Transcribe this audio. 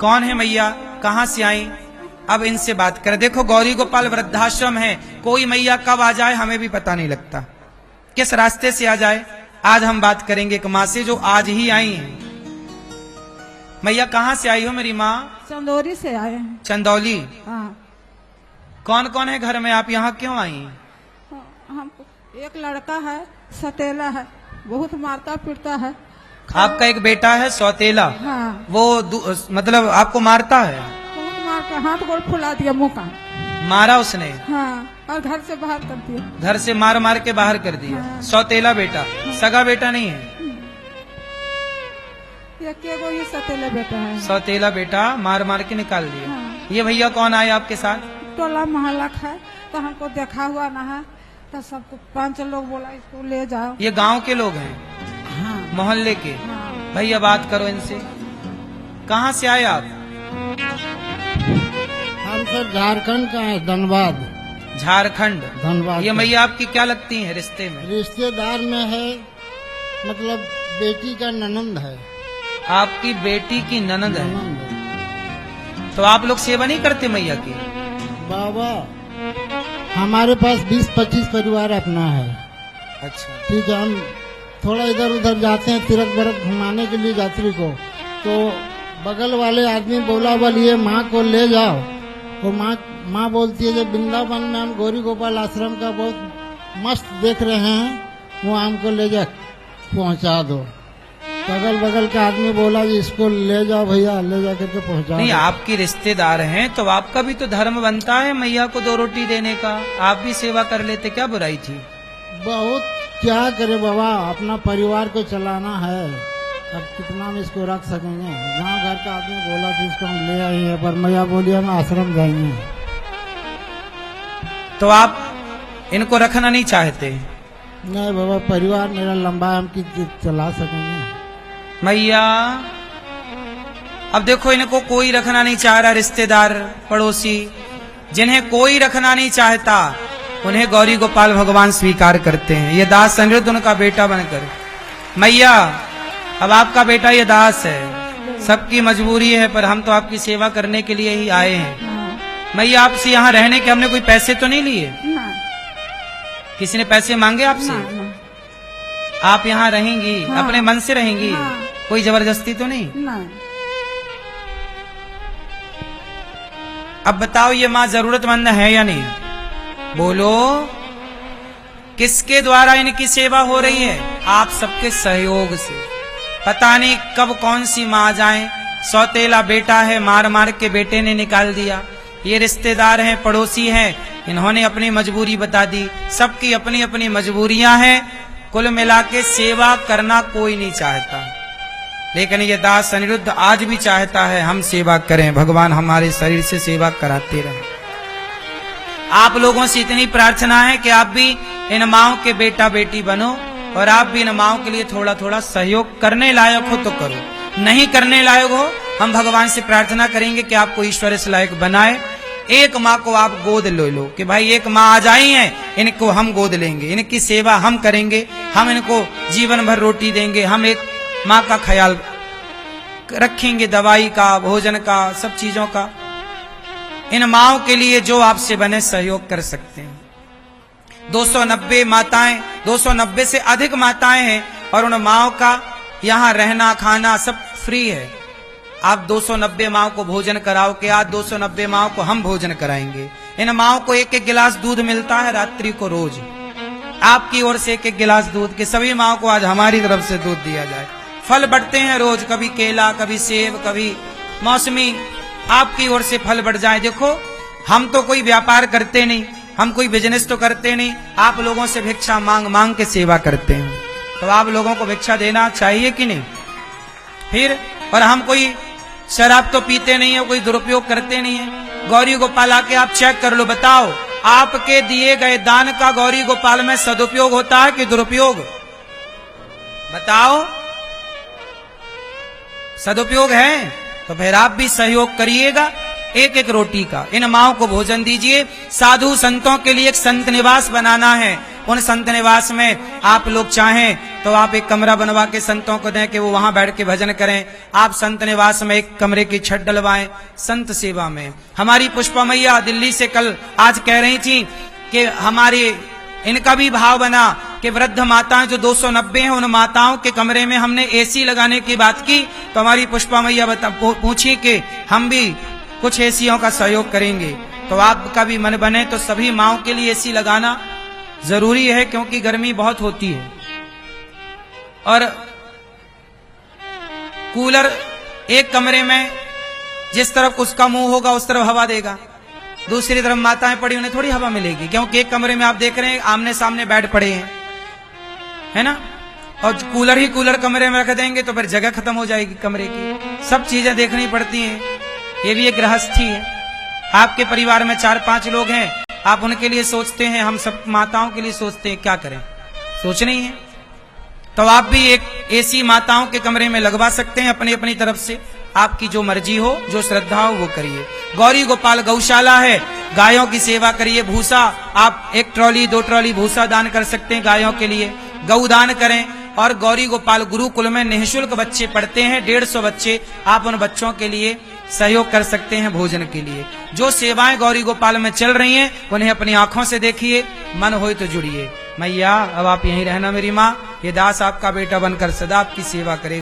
कौन है मैया, कहाँ से आई, अब इनसे बात करें। देखो गौरी गोपाल वृद्धाश्रम है, कोई मैया कब आ जाए हमें भी पता नहीं लगता, किस रास्ते से आ जाए। आज हम बात करेंगे एक माँ से जो आज ही आई है। मैया कहाँ से आई हो मेरी माँ? चंदौली से आए हैं। चंदौली। हाँ। कौन कौन है घर में, आप यहाँ क्यों आई? हम एक लड़का है, सतेला है, बहुत मारता पीटता है। आपका एक बेटा है सौतेला? हाँ। वो मतलब आपको मारता है? बहुत मार के हाथ गोड़ फुला दिया, मुँह का मारा उसने? हाँ, और घर से बाहर कर दिया। घर से मार मार के बाहर कर दिया। हाँ। सौतेला बेटा, सगा बेटा नहीं है? ये सतेला बेटा है। सौतेला बेटा मार मार के निकाल दिया। हाँ। ये भैया कौन आए आपके साथ? टोला मोहल्ला है, तो हमको देखा हुआ ना है, तो सबको 5 लोग बोला इसको ले जाओ। ये गांव के लोग हैं? हाँ। मोहल्ले के? हाँ। भैया बात करो इनसे, कहाँ से आए आप? हम सर झारखंड का है, धनबाद। झारखंड? धनबाद। ये मैया आपकी क्या लगती है रिश्ते में? रिश्तेदार में है, मतलब बेटी का ननंद है। आपकी बेटी की ननंद है? तो आप लोग सेवा नहीं करते मैया की? बाबा हमारे पास 20-25 परिवार अपना है। अच्छा। ठीक है, हम थोड़ा इधर उधर जाते हैं तीर्थ व्रत घुमाने के लिए यात्री को, तो बगल वाले आदमी बोला बोलिए माँ को ले जाओ, तो माँ बोलती है जब वृंदावन में हम गौरी गोपाल आश्रम का बहुत मस्त देख रहे हैं, वो हमको ले जा पहुँचा दो। बगल बगल के आदमी बोला जी इसको ले जाओ भैया, ले जा करके पहुँचा। नहीं, आपकी रिश्तेदार हैं तो आपका भी तो धर्म बनता है मैया को 2 रोटी देने का, आप भी सेवा कर लेते, क्या बुराई थी? बहुत क्या करे बाबा, अपना परिवार को चलाना है, अब कितना हम इसको रख सकेंगे। जहाँ घर का आदमी बोला कि इसको हम ले आए हैं, पर मैया बोली हम आश्रम जाएंगे। तो आप इनको रखना नहीं चाहते? नहीं बाबा, परिवार मेरा लंबा है, हम चला सकेंगे। मैया अब देखो इनको कोई रखना नहीं चाह रहा, रिश्तेदार पड़ोसी, जिन्हें कोई रखना नहीं चाहता उन्हें गौरी गोपाल भगवान स्वीकार करते हैं। ये दास अनिरुद्ध उनका बेटा बनकर। मैया अब आपका बेटा ये दास है, सबकी मजबूरी है, पर हम तो आपकी सेवा करने के लिए ही आए हैं। हाँ। मैया आपसे यहाँ रहने के हमने कोई पैसे तो नहीं लिए? ना। किसी ने पैसे मांगे आपसे? ना, ना। आप यहाँ रहेंगी? हाँ। अपने मन से रहेंगी? हाँ। कोई जबरदस्ती तो नहीं? ना। अब बताओ ये माँ जरूरतमंद है या नहीं? बोलो, किसके द्वारा इनकी सेवा हो रही है? आप सबके सहयोग से। पता नहीं कब कौन सी माँ आ जाए। सौतेला बेटा है, मार मार के बेटे ने निकाल दिया। ये रिश्तेदार हैं, पड़ोसी हैं, इन्होंने अपनी मजबूरी बता दी। सबकी अपनी अपनी मजबूरियां हैं, कुल मिला के सेवा करना कोई नहीं चाहता, लेकिन ये दास अनिरुद्ध आज भी चाहता है हम सेवा करें, भगवान हमारे शरीर से सेवा कराते रहे। आप लोगों से इतनी प्रार्थना है कि आप भी इन माओं के बेटा बेटी बनो, और आप भी इन माओं के लिए थोड़ा थोड़ा सहयोग करने लायक हो तो करो, नहीं करने लायक हो हम भगवान से प्रार्थना करेंगे कि आपको ईश्वर इस लायक बनाए। एक माँ को आप गोद ले लो कि भाई एक माँ आ जाई है, इनको हम गोद लेंगे, इनकी सेवा हम करेंगे, हम इनको जीवन भर रोटी देंगे, हम एक माँ का ख्याल रखेंगे, दवाई का, भोजन का, सब चीजों का। इन माओं के लिए जो आपसे बने सहयोग कर सकते हैं। 290 माताएं, 290 से अधिक माताएं हैं, और उन माओं का यहाँ रहना खाना सब फ्री है। आप 290 माओं को भोजन कराओ कि आज 290 माओं को हम भोजन कराएंगे। इन माओं को 1-1 गिलास दूध मिलता है रात्रि को रोज, आपकी ओर से 1-1 गिलास दूध के सभी माओं को आज हमारी तरफ से दूध दिया जाए। फल बढ़ते हैं रोज, कभी केला, कभी सेब, कभी मौसमी, आपकी ओर से फल बढ़ जाए। देखो हम तो कोई व्यापार करते नहीं, हम कोई बिजनेस तो करते नहीं, आप लोगों से भिक्षा मांग मांग के सेवा करते हैं, तो आप लोगों को भिक्षा देना चाहिए कि नहीं? फिर और हम कोई शराब तो पीते नहीं है, कोई दुरुपयोग करते नहीं है। गौरी गोपाल आके आप चेक कर लो, बताओ आपके दिए गए दान का गौरी गोपाल में सदुपयोग होता है कि दुरुपयोग? बताओ, सदुपयोग है तो फिर आप भी सहयोग करिएगा। 1-1 रोटी का इन माओं को भोजन दीजिए। साधु संतों के लिए एक संत निवास बनाना है, उन संत निवास में आप लोग चाहें तो आप एक कमरा बनवा के संतों को दें कि वो वहां बैठ के भजन करें। आप संत निवास में एक कमरे की छत डलवाएं संत सेवा में। हमारी पुष्पा मैया दिल्ली से कल आज कह रही थी कि हमारे इनका भी भाव बना कि वृद्ध माताएं जो 290 हैं उन माताओं के कमरे में हमने एसी लगाने की बात की। तो हमारी पुष्पा मैया पूछी कि हम भी कुछ एसीयों का सहयोग करेंगे। तो आपका भी मन बने तो सभी माओं के लिए एसी लगाना जरूरी है, क्योंकि गर्मी बहुत होती है। और कूलर एक कमरे में जिस तरफ उसका मुंह होगा उस तरफ हवा देगा, दूसरी तरफ माताएं पड़ी उन्हें थोड़ी हवा मिलेगी, क्योंकि एक कमरे में आप देख रहे हैं आमने सामने बेड पड़े हैं, है ना। और कूलर ही कूलर कमरे में रख देंगे तो फिर जगह खत्म हो जाएगी कमरे की। सब चीजें देखनी पड़ती हैं, ये भी एक गृहस्थी है। आपके परिवार में 4-5 लोग हैं, आप उनके लिए सोचते हैं, हम सब माताओं के लिए सोचते हैं, क्या करें, सोचना ही है। तो आप भी एक एसी माताओं के कमरे में लगवा सकते हैं अपनी अपनी तरफ से। आपकी जो मर्जी हो, जो श्रद्धा हो वो करिए। गौरी गोपाल गौशाला है, गायों की सेवा करिए। भूसा आप 1 ट्रॉली 2 ट्रॉली भूसा दान कर सकते हैं गायों के लिए, गौदान करें। और गौरी गोपाल गुरुकुल में निःशुल्क बच्चे पढ़ते हैं, 150 बच्चे, आप उन बच्चों के लिए सहयोग कर सकते हैं भोजन के लिए। जो सेवाएं गौरी गोपाल में चल रही हैं उन्हें अपनी आंखों से देखिए, मन होए तो जुड़िए। मैया अब आप यहीं रहना मेरी माँ, ये दास आपका बेटा बनकर सदा आपकी सेवा करे।